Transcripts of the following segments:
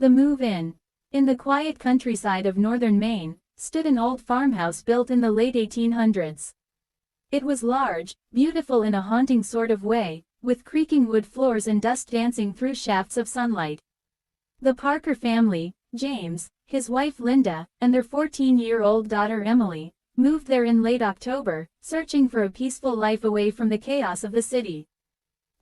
The move-in. In the quiet countryside of northern Maine, stood an old farmhouse built in the late 1800s. It was large, beautiful in a haunting sort of way, with creaking wood floors and dust dancing through shafts of sunlight. The Parker family, James, his wife Linda, and their 14-year-old daughter Emily, moved there in late October, searching for a peaceful life away from the chaos of the city.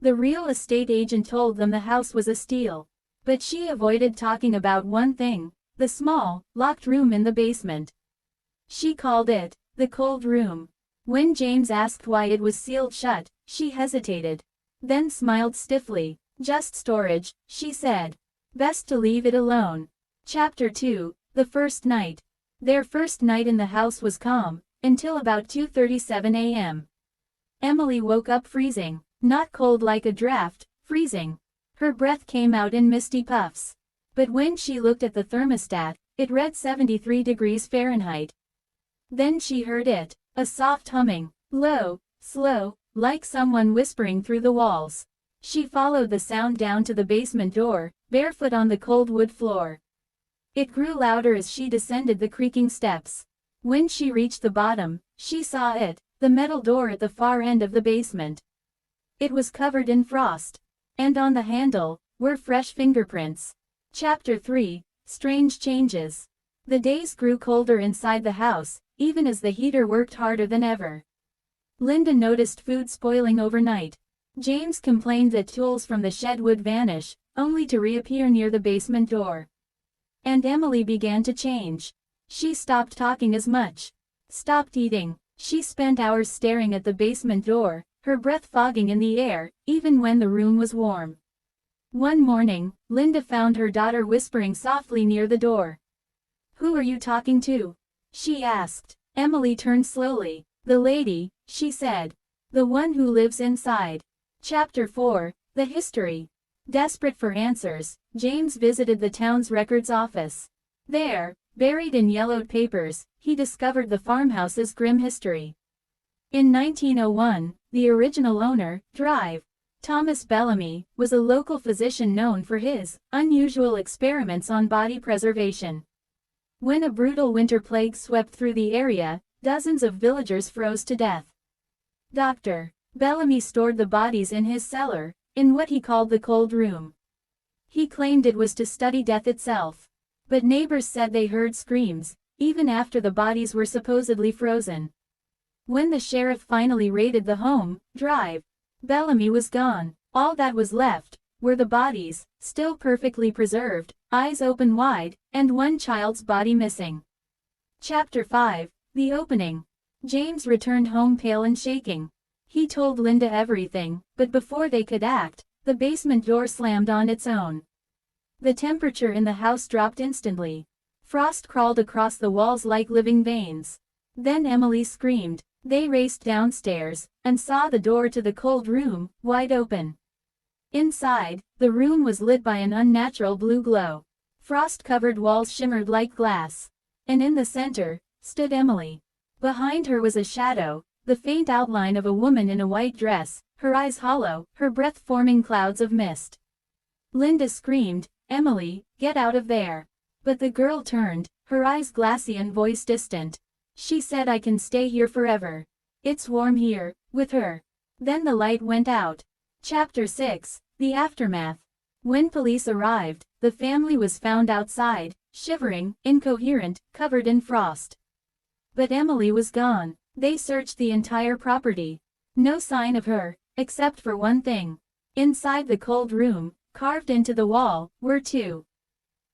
The real estate agent told them the house was a steal. But she avoided talking about one thing, the small, locked room in the basement. She called it the cold room. When James asked why it was sealed shut, she hesitated. Then smiled stiffly. Just storage, she said. Best to leave it alone. Chapter 2, The First Night. Their first night in the house was calm, until about 2:37 a.m. Emily woke up freezing, not cold like a draft, freezing. Her breath came out in misty puffs. But when she looked at the thermostat, it read 73 degrees Fahrenheit. Then she heard it, a soft humming, low, slow, like someone whispering through the walls. She followed the sound down to the basement door, barefoot on the cold wood floor. It grew louder as she descended the creaking steps. When she reached the bottom, she saw it, the metal door at the far end of the basement. It was covered in frost. And on the handle, were fresh fingerprints. Chapter 3, Strange Changes. The days grew colder inside the house, even as the heater worked harder than ever. Linda noticed food spoiling overnight. James complained that tools from the shed would vanish, only to reappear near the basement door. And Emily began to change. She stopped talking as much. Stopped eating. She spent hours staring at the basement door, her breath fogging in the air, even when the room was warm. One morning, Linda found her daughter whispering softly near the door. "Who are you talking to?" she asked. Emily turned slowly. "The lady," she said. "The one who lives inside." Chapter 4, The History. Desperate for answers, James visited the town's records office. There, buried in yellowed papers, he discovered the farmhouse's grim history. In 1901, the original owner, Drive, Thomas Bellamy, was a local physician known for his unusual experiments on body preservation. When a brutal winter plague swept through the area, dozens of villagers froze to death. Dr. Bellamy stored the bodies in his cellar, in what he called the cold room. He claimed it was to study death itself. But neighbors said they heard screams, even after the bodies were supposedly frozen. When the sheriff finally raided the home, Drive, Bellamy was gone. All that was left were the bodies, still perfectly preserved, eyes open wide, and one child's body missing. Chapter 5, The Opening. James returned home pale and shaking. He told Linda everything, but before they could act, the basement door slammed on its own. The temperature in the house dropped instantly. Frost crawled across the walls like living veins. Then Emily screamed. They raced downstairs, and saw the door to the cold room, wide open. Inside, the room was lit by an unnatural blue glow. Frost-covered walls shimmered like glass. And in the center, stood Emily. Behind her was a shadow, the faint outline of a woman in a white dress, her eyes hollow, her breath forming clouds of mist. Linda screamed, "Emily, get out of there." But the girl turned, her eyes glassy and voice distant. She said, "I can stay here forever. It's warm here, with her." Then the light went out. Chapter 6, The Aftermath. When police arrived, the family was found outside, shivering, incoherent, covered in frost. But Emily was gone. They searched the entire property. No sign of her, except for one thing. Inside the cold room, carved into the wall, were two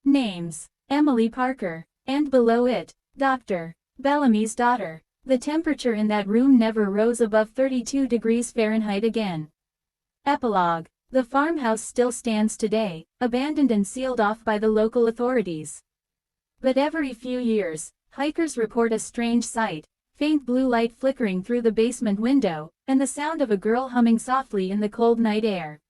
names, Emily Parker, and below it, Dr. Bellamy's daughter. The temperature in that room never rose above 32 degrees Fahrenheit again. Epilogue. The farmhouse still stands today, abandoned and sealed off by the local authorities. But every few years, hikers report a strange sight, faint blue light flickering through the basement window, and the sound of a girl humming softly in the cold night air.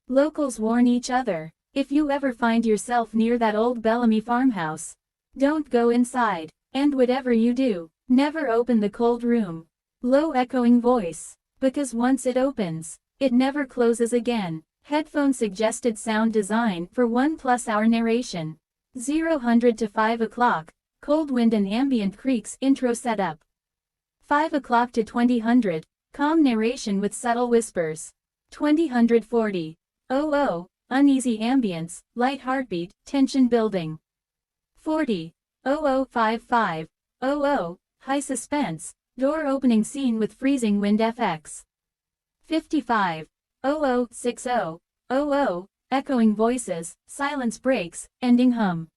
Locals warn each other, if you ever find yourself near that old Bellamy farmhouse, don't go inside. And whatever you do, never open the cold room. Low echoing voice. Because once it opens, it never closes again. Headphone suggested sound design for 1+ hour narration. 0 to 5 o'clock, cold wind and ambient creaks intro setup. 5 o'clock to 2000, calm narration with subtle whispers. 2040. Uneasy ambience, light heartbeat, tension building. 40. 55. High suspense, door opening scene with freezing wind FX. 55. 60. Echoing voices, silence breaks, ending hum.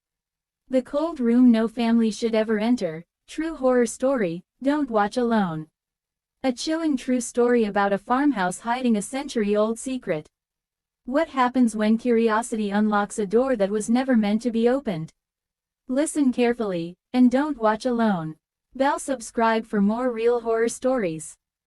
The cold room no family should ever enter, true horror story, don't watch alone. A chilling true story about a farmhouse hiding a century-old secret. What happens when curiosity unlocks a door that was never meant to be opened? Listen carefully, and don't watch alone. Bell subscribe for more real horror stories.